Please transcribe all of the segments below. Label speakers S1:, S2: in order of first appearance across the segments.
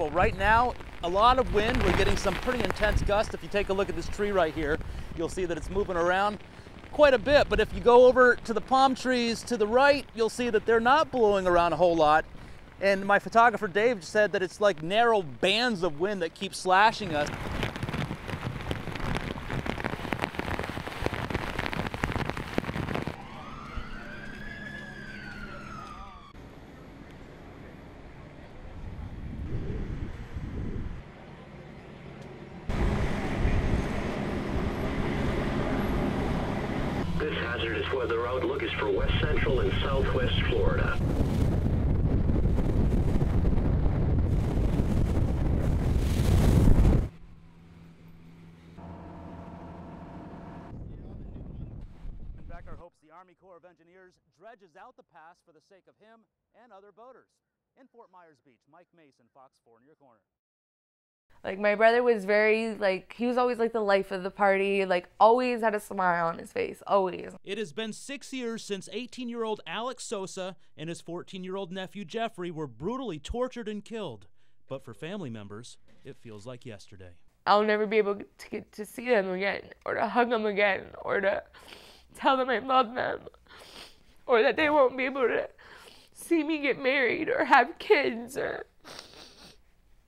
S1: careful. Right now, a lot of wind. We're getting some pretty intense gusts. If you take a look at this tree right here, you'll see that it's moving around quite a bit. But if you go over to the palm trees to the right, you'll see that they're not blowing around a whole lot. And my photographer Dave said that it's like narrow bands of wind that keep slashing us.
S2: This hazardous weather outlook is for west central and southwest Florida.
S1: Becker hopes the Army Corps of Engineers dredges out the pass for the sake of him and other boaters. In Fort Myers Beach, Mike Mason, Fox 4 in your corner.
S3: Like, my brother was very, like, he was always like the life of the party, like always had a smile on his face, always.
S4: It has been 6 years since 18-year-old Alex Sosa and his 14-year-old nephew Jeffrey were brutally tortured and killed. But for family members, it feels like yesterday.
S3: I'll never be able to get to see them again, or to hug them again, or to tell them I love them, or that they won't be able to see me get married or have kids. Or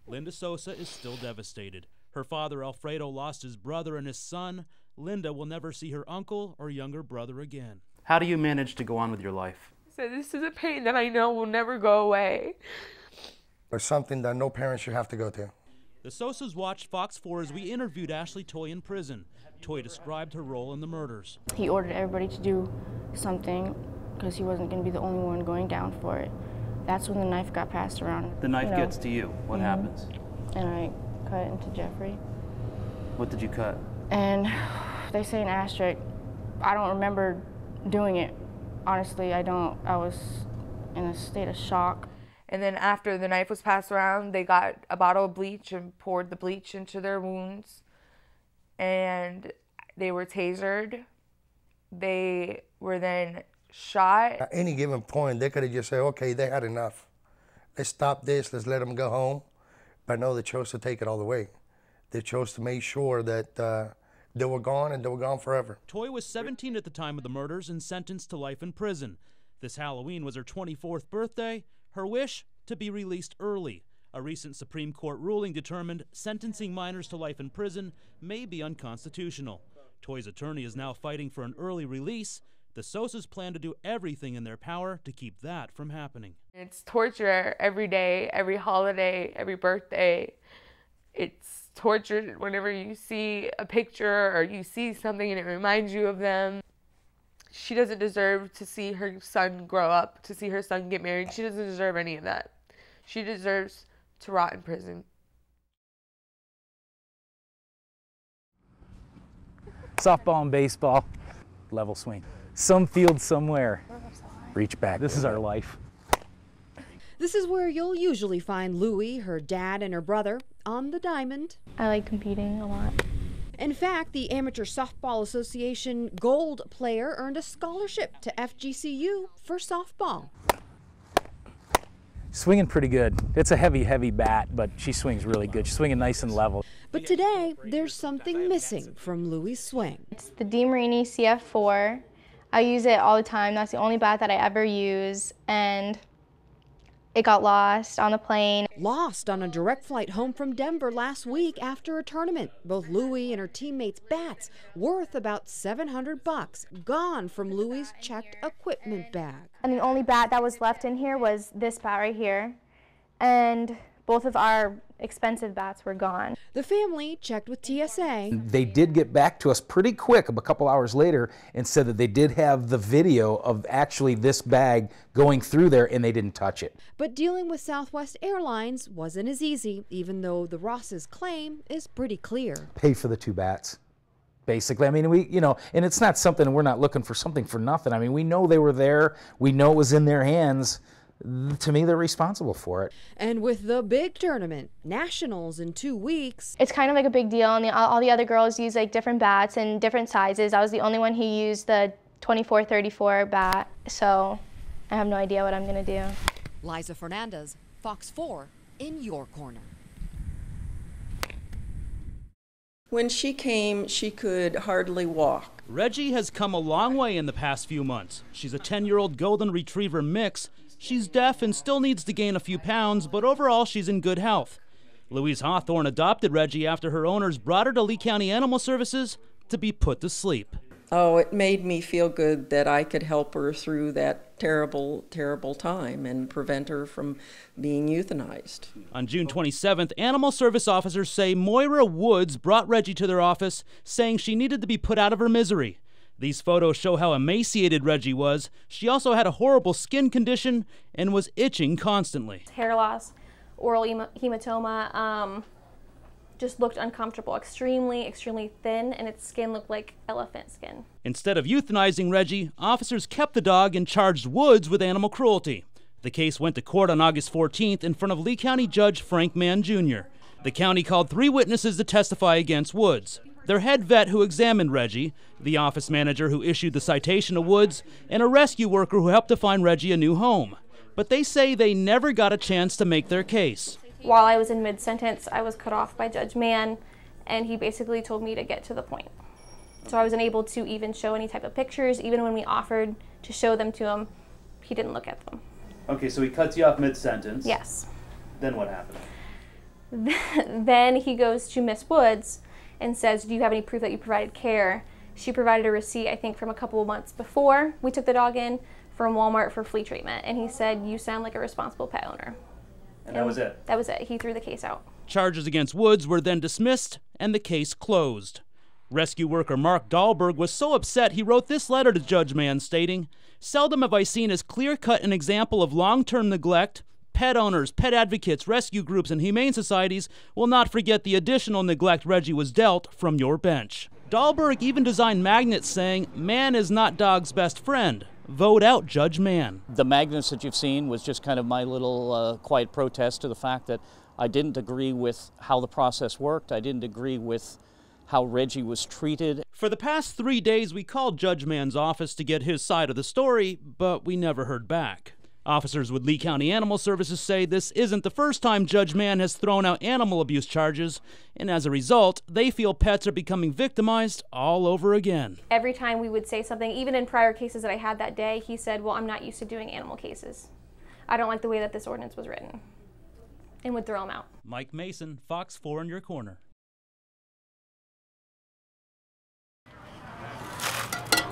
S4: Linda Sosa is still devastated. Her father, Alfredo, lost his brother and his son. Linda will never see her uncle or younger brother again.
S1: How do you manage to go on with your life?
S3: So this is a pain that I know will never go away.
S5: It's something that no parent should have to go through.
S4: The Sosas watched Fox 4 as we interviewed Ashley Toy in prison. Toy described her role in the murders.
S6: He ordered everybody to do something because he wasn't going to be the only one going down for it. That's when the knife got passed around.
S1: The knife gets to you. What happens?
S6: And I cut it into Jeffrey.
S1: What did you cut?
S6: And they say an asterisk. I don't remember doing it. Honestly, I don't. I was in a state of shock.
S3: And then after the knife was passed around, they got a bottle of bleach and poured the bleach into their wounds. And they were tasered. They were then shot.
S5: At any given point, they could have just said, okay, they had enough. Let's stop this, let's let them go home. But no, they chose to take it all the way. They chose to make sure that they were gone, and they were gone forever.
S4: Toy was 17 at the time of the murders and sentenced to life in prison. This Halloween was her 24th birthday. Her wish? To be released early. A recent Supreme Court ruling determined sentencing minors to life in prison may be unconstitutional. Toy's attorney is now fighting for an early release. The Sosas plan to do everything in their power to keep that from happening.
S3: It's torture every day, every holiday, every birthday. It's torture whenever you see a picture or you see something and it reminds you of them. She doesn't deserve to see her son grow up, to see her son get married. She doesn't deserve any of that. She deserves to rot in prison.
S7: Softball and baseball, level swing. Some field somewhere, reach back. This is our life.
S8: This is where you'll usually find Louie, her dad, and her brother on the diamond.
S6: I like competing a lot.
S8: In fact, the Amateur Softball Association Gold player earned a scholarship to FGCU for softball.
S7: Swinging pretty good. It's a heavy, heavy bat, but she swings really good. She's swinging nice and level.
S8: But today, there's something missing from Louie's swing.
S6: It's the DeMarini CF4. I use it all the time. That's the only bat that I ever use, and it got lost on the plane.
S8: Lost on a direct flight home from Denver last week after a tournament. Both Louie and her teammates' bats, worth about $700, gone from Louie's checked equipment bag.
S6: And the only bat that was left in here was this bat right here. And both of our expensive bats were gone.
S8: The family checked with TSA.
S7: They did get back to us pretty quick, a couple hours later, and said that they did have the video of actually this bag going through there, and they didn't touch it.
S8: But dealing with Southwest Airlines wasn't as easy, even though the Rosses' claim is pretty clear.
S7: Pay for the two bats. Basically, I mean, and it's not something, we're not looking for something for nothing. I mean, we know they were there. We know it was in their hands. To me, they're responsible for it.
S8: And with the big tournament, Nationals in 2 weeks.
S6: It's kind of like a big deal, and all the other girls use like different bats and different sizes. I was the only one who used the 24-34 bat, so I have no idea what I'm gonna do.
S8: Liza Fernandez, Fox 4, in your corner.
S9: When she came, she could hardly walk.
S4: Reggie has come a long way in the past few months. She's a 10-year-old golden retriever mix. She's deaf and still needs to gain a few pounds, but overall she's in good health. Louise Hawthorne adopted Reggie after her owners brought her to Lee County Animal Services to be put to sleep.
S9: Oh, it made me feel good that I could help her through that terrible, terrible time and prevent her from being euthanized.
S4: On June 27th, Animal Service officers say Moira Woods brought Reggie to their office, saying she needed to be put out of her misery. These photos show how emaciated Reggie was. She also had a horrible skin condition and was itching constantly.
S10: Hair loss, oral hematoma, just looked uncomfortable, extremely thin, and its skin looked like elephant skin.
S4: Instead of euthanizing Reggie, officers kept the dog and charged Woods with animal cruelty. The case went to court on August 14th in front of Lee County Judge Frank Mann Jr. The county called 3 witnesses to testify against Woods: their head vet who examined Reggie, the office manager who issued the citation to Woods, and a rescue worker who helped to find Reggie a new home. But they say they never got a chance to make their case.
S10: While I was in mid-sentence, I was cut off by Judge Mann, and he basically told me to get to the point. So I wasn't able to even show any type of pictures. Even when we offered to show them to him, he didn't look at them.
S1: Okay, so he cuts you off mid-sentence.
S10: Yes.
S1: Then what happened?
S10: Then he goes to Miss Woods and says, do you have any proof that you provided care? She provided a receipt, I think, from a couple of months before we took the dog in from Walmart for flea treatment. And he said, you sound like a responsible pet owner.
S1: And that was it?
S10: That was it. He threw the case out.
S4: Charges against Woods were then dismissed and the case closed. Rescue worker Mark Dahlberg was so upset he wrote this letter to Judge Mann stating, seldom have I seen as clear-cut an example of long-term neglect. Pet owners, pet advocates, rescue groups, and humane societies will not forget the additional neglect Reggie was dealt from your bench. Dahlberg even designed magnets saying, man is not dog's best friend. Vote out Judge Mann.
S11: The magnets that you've seen was just kind of my little quiet protest to the fact that I didn't agree with how the process worked. I didn't agree with how Reggie was treated.
S4: For the past 3 days, we called Judge Mann's office to get his side of the story, but we never heard back. Officers with Lee County Animal Services say this isn't the first time Judge Mann has thrown out animal abuse charges, and as a result, they feel pets are becoming victimized all over again.
S10: Every time we would say something, even in prior cases that I had that day, he said, well, I'm not used to doing animal cases. I don't like the way that this ordinance was written, and would throw them out.
S4: Mike Mason, Fox 4 in your corner.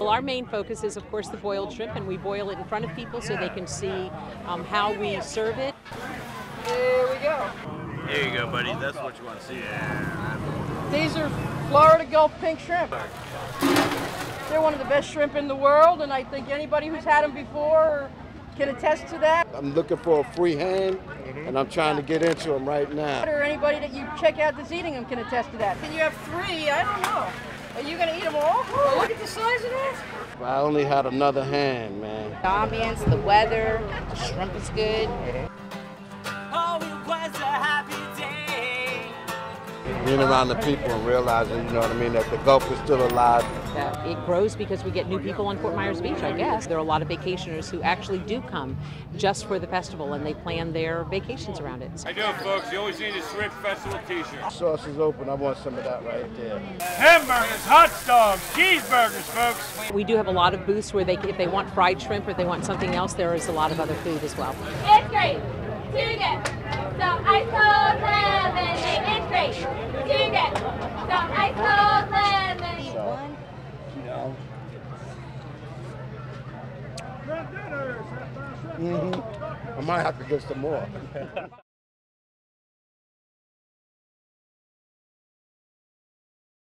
S12: Well, our main focus is, of course, the boiled shrimp, and we boil it in front of people so they can see how we serve it.
S13: There we go.
S14: There you go, buddy. That's what you want to see. Yeah.
S13: These are Florida Gulf pink shrimp. They're one of the best shrimp in the world, and I think anybody who's had them before can attest to that.
S15: I'm looking for a free hand, and I'm trying to get into them right now.
S13: Or anybody that you check out that's eating them can attest to that. Can you have 3? I don't know. Are you going to eat them all? Oh, look at the size of that.
S15: I only had another hand, man.
S16: The ambience, the weather, the shrimp is good.
S17: Oh, it was a happy day.
S15: Being around the people and realizing, you know what I mean, that the Gulf is still alive.
S12: It grows because we get new people on Fort Myers Beach, I guess. There are a lot of vacationers who actually do come just for the festival, and they plan their vacations around it.
S18: I know, folks. You always need a Shrimp Festival t-shirt.
S15: Sauce is open. I want some of that right there.
S18: Hamburgers, hot dogs, cheeseburgers, folks.
S12: We do have a lot of booths where if they want fried shrimp or if they want something else, there is a lot of other food as well.
S19: It's great. Tuna. Some ice cold lemonade. It's great. Tuna. Some ice cold lemonade.
S15: I might have to get some more.